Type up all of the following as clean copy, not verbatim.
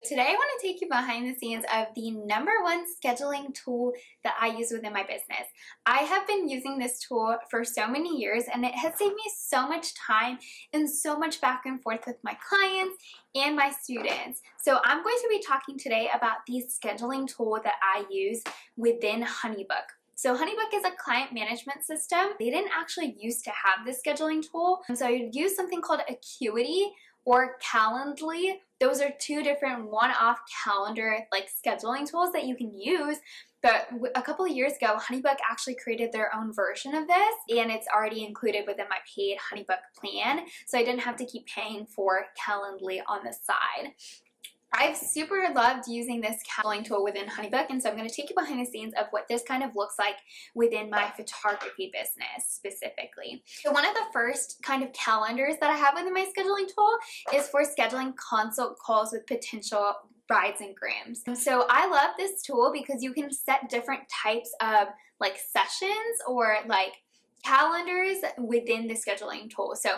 Today I want to take you behind the scenes of the #1 scheduling tool that I use within my business. I have been using this tool for so many years and it has saved me so much time and so much back and forth with my clients and my students. So I'm going to be talking today about the scheduling tool that I use within HoneyBook. So HoneyBook is a client management system. They didn't actually used to have this scheduling tool. And so I use something called Acuity or Calendly. Those are two different one-off calendar scheduling tools that you can use. But a couple of years ago, HoneyBook actually created their own version of this, and it's already included within my paid HoneyBook plan, so I didn't have to keep paying for Calendly on the side. I've super loved using this calendaring tool within HoneyBook, and so I'm going to take you behind the scenes of what this kind of looks like within my photography business specifically. So one of the first kind of calendars that I have within my scheduling tool is for scheduling consult calls with potential brides and grooms. So I love this tool because you can set different types of sessions or calendars within the scheduling tool. So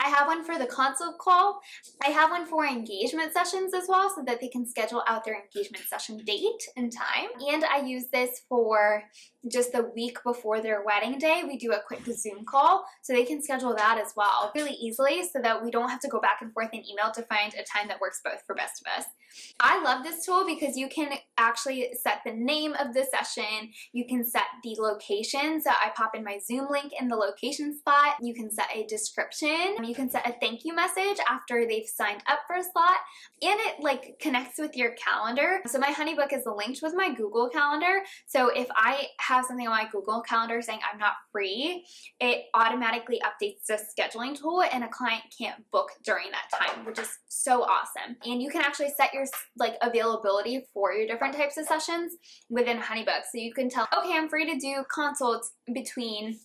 I have one for the consult call. I have one for engagement sessions as well so that they can schedule out their engagement session date and time. And I use this for just the week before their wedding day. We do a quick Zoom call so they can schedule that as well really easily so that we don't have to go back and forth in email to find a time that works both for best of us. I love this tool because you can actually set the name of the session. You can set the location. So I pop in my Zoom link in the location spot. You can set a description. You can set a thank you message after they've signed up for a slot, and it connects with your calendar. So my HoneyBook is linked with my Google Calendar. So if I have something on my Google Calendar saying I'm not free, it automatically updates the scheduling tool and a client can't book during that time, which is so awesome. And you can actually set your availability for your different types of sessions within HoneyBook. So you can tell, okay, I'm free to do consults between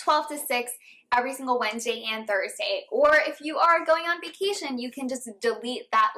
12 to 6 every single Wednesday and Thursday. Or if you are going on vacation, you can just delete that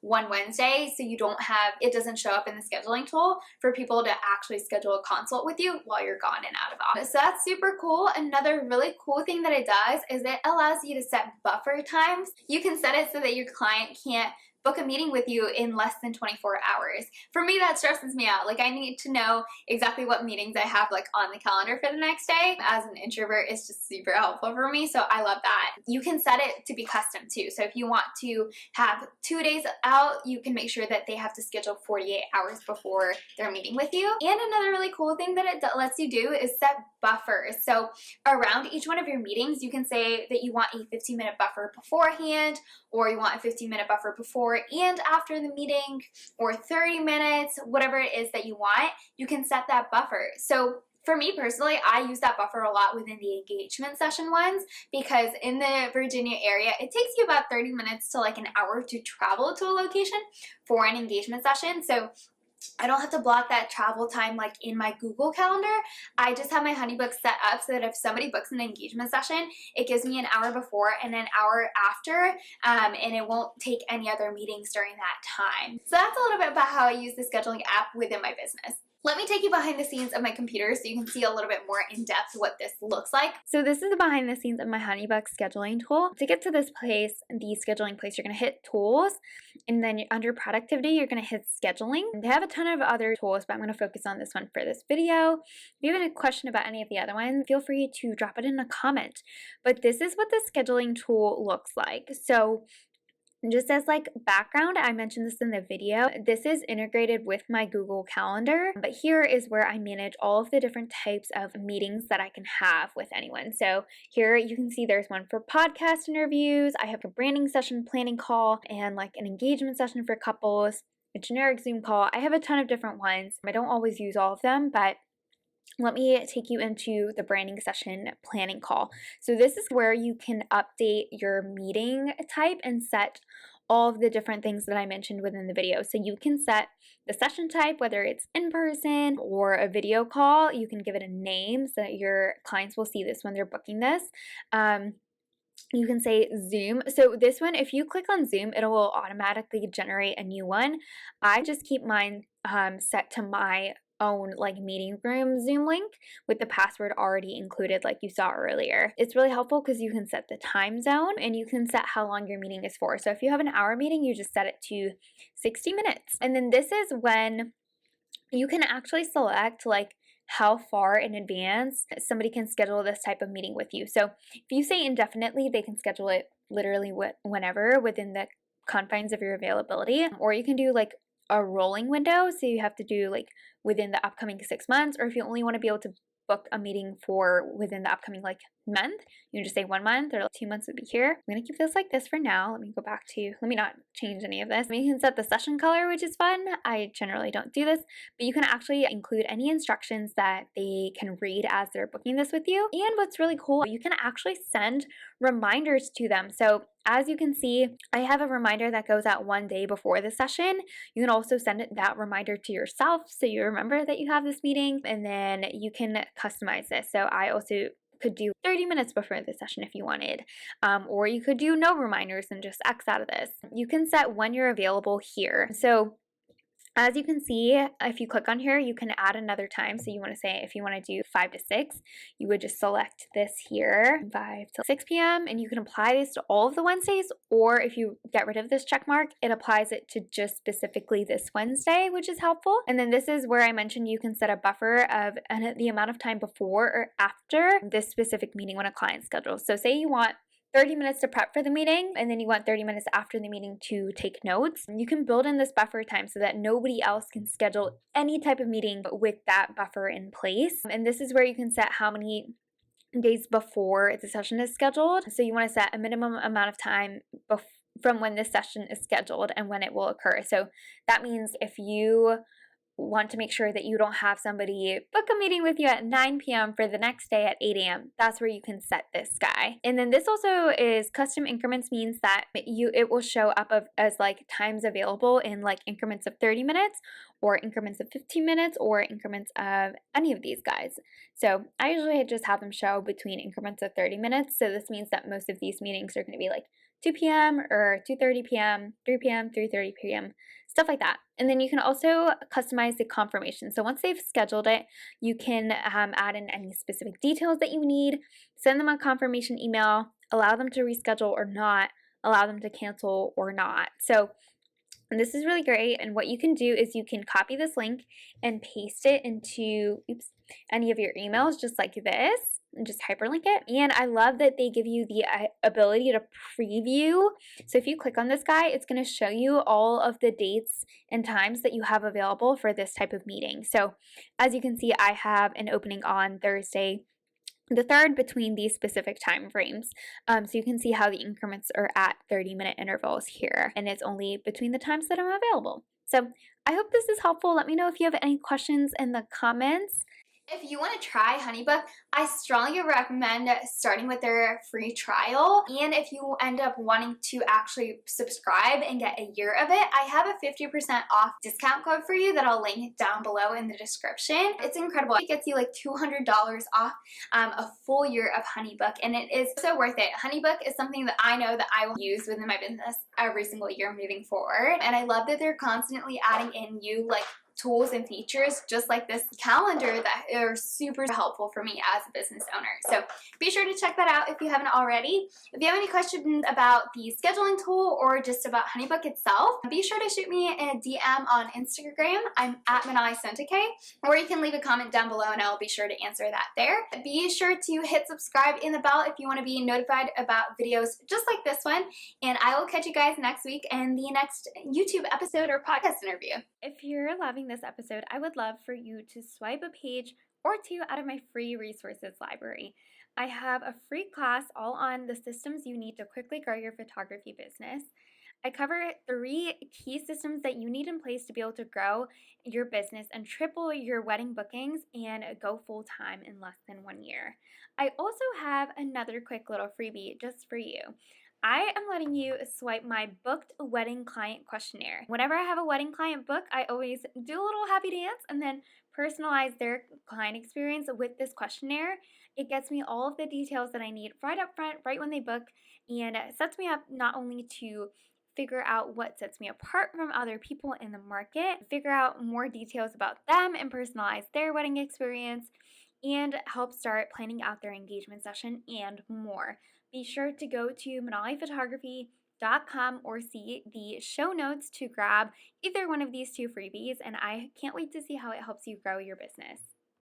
one Wednesday so you don't have, it doesn't show up in the scheduling tool for people to actually schedule a consult with you while you're gone and out of office. So that's super cool. Another really cool thing that it does is it allows you to set buffer times. You can set it so that your client can't book a meeting with you in less than 24 hours. For me, that stresses me out. I need to know exactly what meetings I have on the calendar for the next day. As an introvert, it's just super helpful for me, so I love that. You can set it to be custom too. So if you want to have 2 days out, you can make sure that they have to schedule 48 hours before their meeting with you. And another really cool thing that it lets you do is set buffers. So around each one of your meetings, you can say that you want a 15-minute buffer beforehand, or you want a 15-minute buffer before and after the meeting, or 30 minutes, whatever it is that you want, you can set that buffer. So for me personally, I use that buffer a lot within the engagement session ones because in the Virginia area, it takes you about 30 minutes to an hour to travel to a location for an engagement session. So I don't have to block that travel time in my Google Calendar. I just have my HoneyBook set up so that if somebody books an engagement session, it gives me an hour before and an hour after, and it won't take any other meetings during that time. So that's a little bit about how I use the scheduling app within my business. Let me take you behind the scenes of my computer so you can see a little bit more in depth what this looks like. So this is the behind the scenes of my HoneyBook scheduling tool. To get to this place, the scheduling place, you're going to hit tools, and then under productivity, you're going to hit scheduling. They have a ton of other tools, but I'm going to focus on this one for this video. If you have a question about any of the other ones, feel free to drop it in a comment. But this is what the scheduling tool looks like. So just as background, I mentioned this in the video, this is integrated with my Google Calendar, but here is where I manage all of the different types of meetings that I can have with anyone. So here you can see there's one for podcast interviews, I have a branding session planning call, and an engagement session for couples, a generic Zoom call. I have a ton of different ones. I don't always use all of them, but let me take you into the branding session planning call. So this is where you can update your meeting type and set all of the different things that I mentioned within the video. So you can set the session type, whether it's in person or a video call. You can give it a name so that your clients will see this when they're booking this. You can say Zoom. So this one, if you click on Zoom, it will automatically generate a new one. I just keep mine set to my own like meeting room Zoom link with the password already included like you saw earlier. It's really helpful because you can set the time zone and you can set how long your meeting is for. So if you have an hour meeting, you just set it to 60 minutes. And then this is when you can actually select like how far in advance somebody can schedule this type of meeting with you. So if you say indefinitely, they can schedule it literally whenever within the confines of your availability, or you can do like a rolling window. So you have to do like within the upcoming 6 months, or if you only want to be able to book a meeting for within the upcoming like month, you can just say 1 month or 2 months would be here. I'm gonna keep this like this for now. Let me go back to, let me not change any of this. You can set the session color, which is fun. I generally don't do this, but you can actually include any instructions that they can read as they're booking this with you. And what's really cool, you can actually send reminders to them. So as you can see, I have a reminder that goes out 1 day before the session. You can also send that reminder to yourself so you remember that you have this meeting, and then you can customize this. So I also could do 30 minutes before the session if you wanted, or you could do no reminders and just X out of this. You can set when you're available here. So as you can see, if you click on here, you can add another time. So you want to say, if you want to do 5 to 6, you would just select this here, 5 to 6 p.m. And you can apply this to all of the Wednesdays, or if you get rid of this check mark, it applies it to just specifically this Wednesday, which is helpful. And then this is where I mentioned you can set a buffer of the amount of time before or after this specific meeting when a client schedules. So say you want 30 minutes to prep for the meeting, and then you want 30 minutes after the meeting to take notes. You can build in this buffer time so that nobody else can schedule any type of meeting with that buffer in place. And this is where you can set how many days before the session is scheduled. So you want to set a minimum amount of time from when this session is scheduled and when it will occur. So that means if you want to make sure that you don't have somebody book a meeting with you at 9 p.m. for the next day at 8 a.m. That's where you can set this guy. And then this also is custom increments, means that it will show up as like times available in like increments of 30 minutes or increments of 15 minutes or increments of any of these guys. So I usually just have them show between increments of 30 minutes. So this means that most of these meetings are going to be like 2 p.m. or 2:30 p.m., 3 p.m., 3:30 p.m., stuff like that. And then you can also customize the confirmation. So once they've scheduled it, you can add in any specific details that you need, send them a confirmation email, allow them to reschedule or not, allow them to cancel or not. So this is really great. And what you can do is you can copy this link and paste it into any of your emails just like this, and just hyperlink it. And I love that they give you the ability to preview. So if you click on this guy, it's going to show you all of the dates and times that you have available for this type of meeting. So as you can see, I have an opening on Thursday the 3rd between these specific time frames. So you can see how the increments are at 30-minute intervals here, and it's only between the times that I'm available. So I hope this is helpful. Let me know if you have any questions in the comments. If you want to try HoneyBook, I strongly recommend starting with their free trial. And if you end up wanting to actually subscribe and get a year of it, I have a 50% off discount code for you that I'll link down below in the description. It's incredible. It gets you like $200 off a full year of HoneyBook, and it is so worth it. HoneyBook is something that I know that I will use within my business every single year moving forward. And I love that they're constantly adding in new like tools and features just like this calendar that are super helpful for me as a business owner. So be sure to check that out if you haven't already. If you have any questions about the scheduling tool or just about HoneyBook itself, be sure to shoot me a DM on Instagram. I'm at Manali Sentike, or you can leave a comment down below and I'll be sure to answer that there. Be sure to hit subscribe in the bell if you want to be notified about videos just like this one, and I will catch you guys next week in the next YouTube episode or podcast interview. If you're loving this episode, I would love for you to swipe a page or two out of my free resources library. I have a free class all on the systems you need to quickly grow your photography business. I cover 3 key systems that you need in place to be able to grow your business and triple your wedding bookings and go full time in less than 1 year. I also have another quick little freebie just for you. I am letting you swipe my booked wedding client questionnaire. Whenever I have a wedding client book, I always do a little happy dance and then personalize their client experience with this questionnaire. It gets me all of the details that I need right up front, right when they book, and it sets me up not only to figure out what sets me apart from other people in the market, figure out more details about them and personalize their wedding experience, and help start planning out their engagement session and more. Be sure to go to manaliphotography.com or see the show notes to grab either one of these 2 freebies, and I can't wait to see how it helps you grow your business.